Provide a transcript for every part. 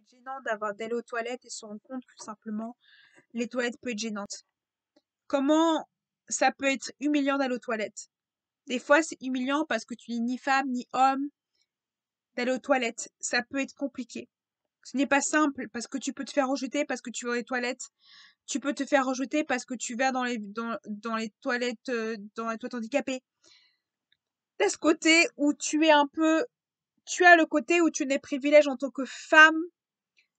être gênant d'aller aux toilettes et se rendre compte que simplement les toilettes peuvent être gênantes. Comment ça peut être humiliant d'aller aux toilettes? Des fois, c'est humiliant parce que tu n'es ni femme ni homme d'aller aux toilettes. Ça peut être compliqué. Ce n'est pas simple parce que tu peux te faire rejeter parce que tu vas aux toilettes. Tu peux te faire rejeter parce que tu vas dans les toilettes dans les toilettes handicapées. T'as ce côté où tu as le côté où tu as des privilèges en tant que femme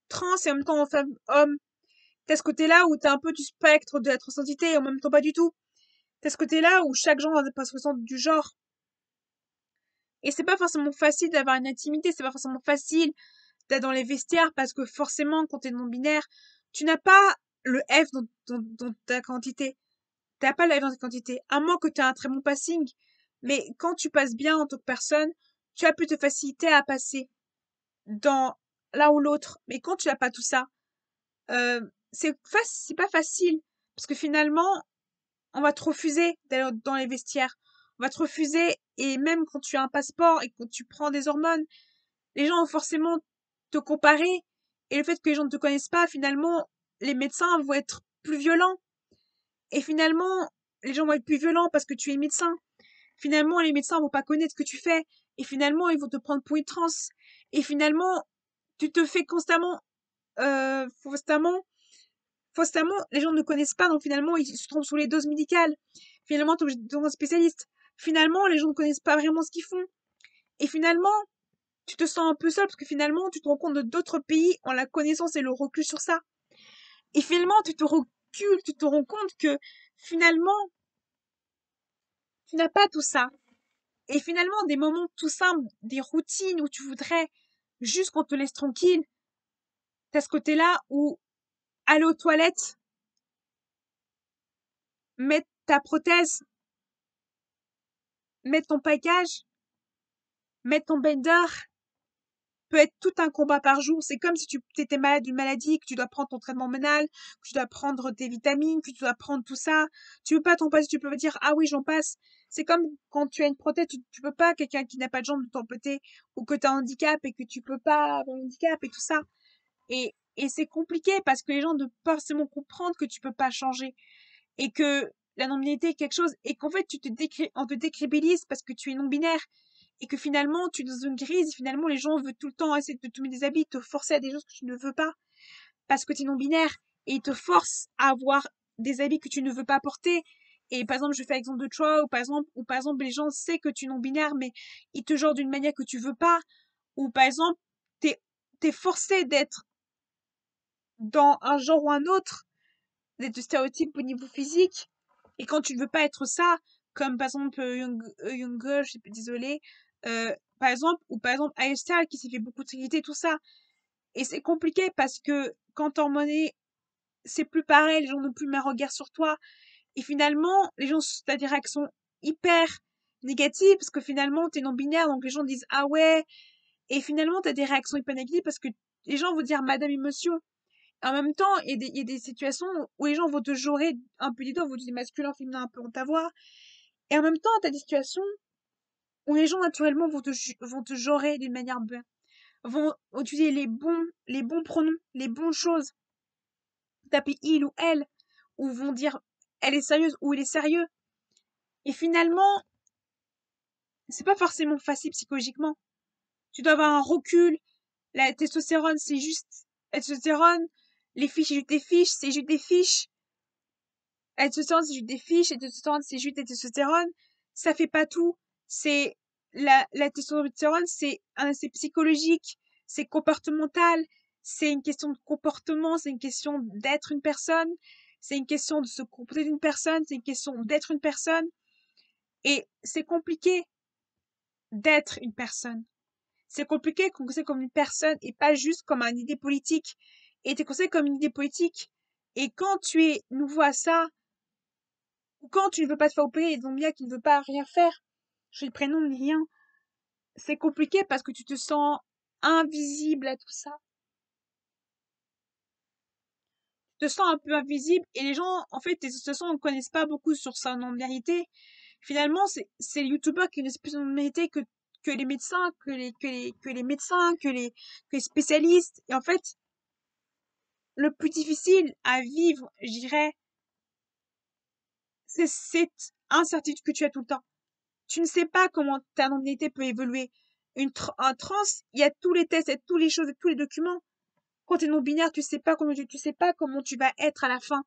trans et en même temps en femme homme. T'as ce côté-là où t'as un peu du spectre de la transidentité et en même temps pas du tout. T'as ce côté-là où chaque genre a pas son du genre. Et c'est pas forcément facile d'avoir une intimité, c'est pas forcément facile d'être dans les vestiaires parce que forcément, quand t'es non-binaire, tu n'as pas le F dans ta quantité. T'as pas le F dans ta quantité. À moins que tu aies un très bon passing. Mais quand tu passes bien en tant que personne, tu as plus de facilité à passer dans l'un ou l'autre. Mais quand tu n'as pas tout ça, c'est pas facile. Parce que finalement, on va te refuser d'aller dans les vestiaires. On va te refuser, et même quand tu as un passeport et quand tu prends des hormones, les gens vont forcément te comparer. Et le fait que les gens ne te connaissent pas, finalement, les médecins vont être plus violents. Et finalement, les gens vont être plus violents parce que tu es médecin. Finalement, les médecins vont pas connaître ce que tu fais. Et finalement, ils vont te prendre pour une trans. Et finalement, tu te fais constamment, les gens ne connaissent pas, donc finalement, ils se trompent sur les doses médicales. Finalement, t'es obligé de devenir un spécialiste. Finalement, les gens ne connaissent pas vraiment ce qu'ils font. Et finalement, tu te sens un peu seul parce que finalement, tu te rends compte de d'autres pays ont la connaissance et le recul sur ça. Et finalement, tu te recules, tu te rends compte que finalement, tu n'as pas tout ça. Et finalement, des moments tout simples, des routines où tu voudrais juste qu'on te laisse tranquille, t'as ce côté-là où aller aux toilettes, mettre ta prothèse, mettre ton package, mettre ton bender, peut être tout un combat par jour. C'est comme si tu étais malade d'une maladie, que tu dois prendre ton traitement hormonal, que tu dois prendre tes vitamines, que tu dois prendre tout ça. Tu peux pas t'en passer, tu peux pas dire, ah oui, j'en passe. C'est comme quand tu as une prothèse, tu peux pas, quelqu'un qui n'a pas de jambe, de t'amputer, ou que tu as un handicap et que tu peux pas avoir un handicap et tout ça. Et c'est compliqué parce que les gens ne peuvent pas forcément comprendre que tu peux pas changer et que la non-binarité est quelque chose et qu'en fait on te décrédibilise parce que tu es non-binaire et que finalement tu es dans une grise et finalement les gens veulent tout le temps essayer de te mettre des habits, te forcer à des choses que tu ne veux pas parce que tu es non-binaire et ils te forcent à avoir des habits que tu ne veux pas porter. Et par exemple, je fais exemple de toi ou par exemple les gens savent que tu es non-binaire mais ils te genrent d'une manière que tu veux pas ou par exemple t'es t'es forcé d'être dans un genre ou un autre, des stéréotypes au niveau physique. Et quand tu ne veux pas être ça, comme par exemple Young Girl, je suis désolée, par exemple, ou par exemple Aestar qui s'est fait beaucoup de tout ça. Et c'est compliqué parce que quand t'es hormoné, c'est plus pareil, les gens n'ont plus le même regard sur toi. Et finalement, les gens, t'as des réactions hyper négatives parce que finalement, t'es non-binaire, donc les gens disent ah ouais. Et finalement, t'as des réactions hyper négatives parce que les gens vont dire Madame Émotion. En même temps, il y a des situations où les gens vont te genrer un peu les deux, vont dire masculin, féminin, un peu en ta voix. Et en même temps, t'as des situations où les gens naturellement vont te genrer d'une manière bien, vont utiliser les bons pronoms, les bonnes choses, taper il ou elle, ou vont dire elle est sérieuse ou il est sérieux. Et finalement, c'est pas forcément facile psychologiquement. Tu dois avoir un recul. La testostérone, c'est juste la testostérone. Les fiches, c'est juste des fiches, c'est juste des fiches. La testostérone, c'est juste des fiches, la testostérone, c'est juste la testostérone. Ça fait pas tout. C'est la testostérone, c'est psychologique, c'est comportemental, c'est une question de comportement, c'est une question d'être une personne, c'est une question de se comporter d'une personne, c'est une question d'être une personne. Et c'est compliqué d'être une personne. C'est compliqué qu'on considère comme une personne et pas juste comme une idée politique. Et t'es considéré comme une idée politique. Et quand tu es nouveau à ça, ou quand tu ne veux pas te faire opérer et donc bien qui ne veut pas rien faire, je le prénom ni rien, c'est compliqué parce que tu te sens invisible à tout ça. Tu te sens un peu invisible et les gens, en fait, de toute façon, ne connaissent pas beaucoup sur sa non-binarité. Finalement, c'est les youtubeurs qui connaissent plus son non-binarité que les médecins, que les médecins, que les spécialistes. Et en fait, le plus difficile à vivre, je dirais, c'est cette incertitude que tu as tout le temps. Tu ne sais pas comment ta non-binarité peut évoluer. Un trans, il y a tous les tests, il y a toutes les choses, et tous les documents. Quand tu es non-binaire, tu sais pas comment tu vas être à la fin.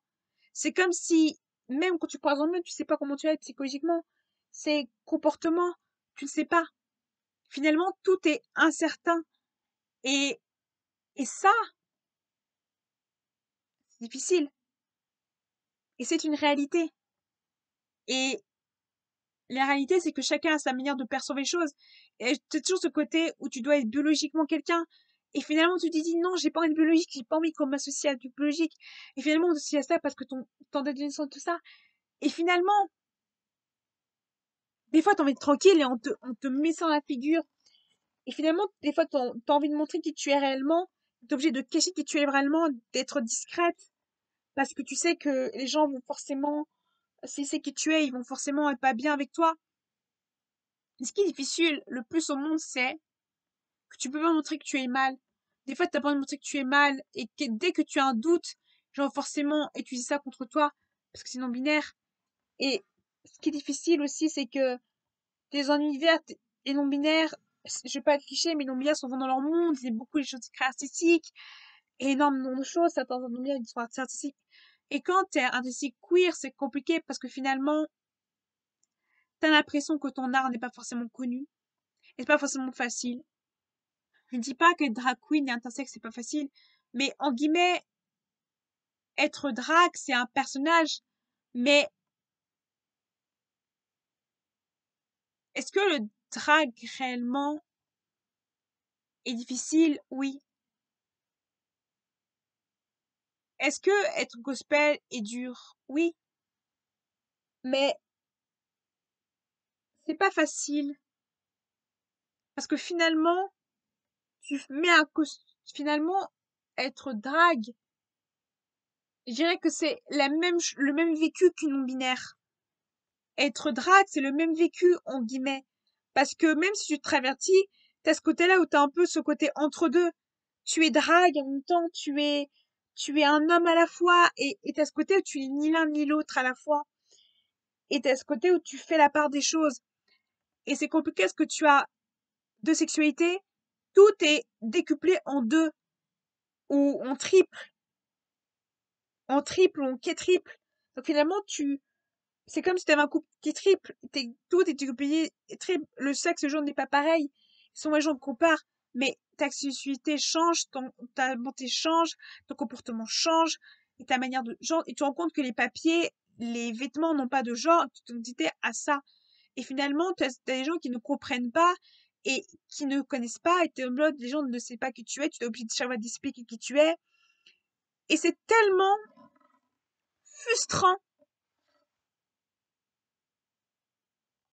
C'est comme si, même quand tu croises en même, tu sais pas comment tu vas être psychologiquement. C'est comportement, tu ne sais pas. Finalement, tout est incertain. Et, et ça, c'est difficile. Et c'est une réalité. Et la réalité, c'est que chacun a sa manière de percevoir les choses. Et c'est toujours ce côté où tu dois être biologiquement quelqu'un. Et finalement, tu te dis, non, j'ai pas envie de biologique, j'ai pas envie qu'on m'associe à du biologique. Et finalement, on t'associe à ça parce que ton adolescence, tout ça. Et finalement, des fois, t'as envie de tranquille et on te met ça dans la figure. Et finalement, des fois, t'as envie de montrer qui tu es réellement. T'es obligé de cacher qui tu es réellement, d'être discrète. Parce que tu sais que les gens vont forcément, si c'est qui tu es, ils vont forcément être pas bien avec toi. Et ce qui est difficile le plus au monde, c'est que tu peux pas montrer que tu es mal. Des fois, t'as pas envie de montrer que tu es mal et que dès que tu as un doute, genre forcément utiliser ça contre toi parce que c'est non binaire. Et ce qui est difficile aussi, c'est que les univers et non binaires, je vais pas être cliché, mais les non binaires sont dans leur monde, il y a beaucoup de choses très artistiques, et énormément de choses, certains non binaires ils sont assez artistiques. Et quand t'es artistique queer, c'est compliqué parce que finalement, t'as l'impression que ton art n'est pas forcément connu, et c'est pas forcément facile. Je ne dis pas que drag queen et intersexe c'est pas facile, mais en guillemets, être drag c'est un personnage, mais est-ce que le drag réellement est difficile? Oui. Est-ce que être gospel est dur? Oui. Mais c'est pas facile parce que finalement, tu mets finalement être drag, je dirais que c'est le même vécu qu'une non binaire. Être drag, c'est le même vécu en guillemets parce que même si tu te travertis, t'as ce côté-là où t'as un peu ce côté entre deux. Tu es drag en même temps, tu es un homme à la fois et t'as ce côté où tu es ni l'un ni l'autre à la fois. Et t'as ce côté où tu fais la part des choses. Et c'est compliqué parce que tu as deux sexualités, tout est décuplé en deux, ou en triple, ou en quadruple. Donc finalement, c'est comme si tu avais un couple qui est triple, tout est décuplé, triple. Le sexe, le genre n'est pas pareil. Souvent, les gens comparent, mais ta sexualité change, ta bonté change, ton comportement change, et ta manière de genre, et tu te rends compte que les papiers, les vêtements n'ont pas de genre, tu t'identifies à ça. Et finalement, t'as des gens qui ne comprennent pas et qui ne connaissent pas, et t'es en mode, les gens ne savent pas qui tu es, tu es obligé de chaque fois d'expliquer qui tu es. Et c'est tellement frustrant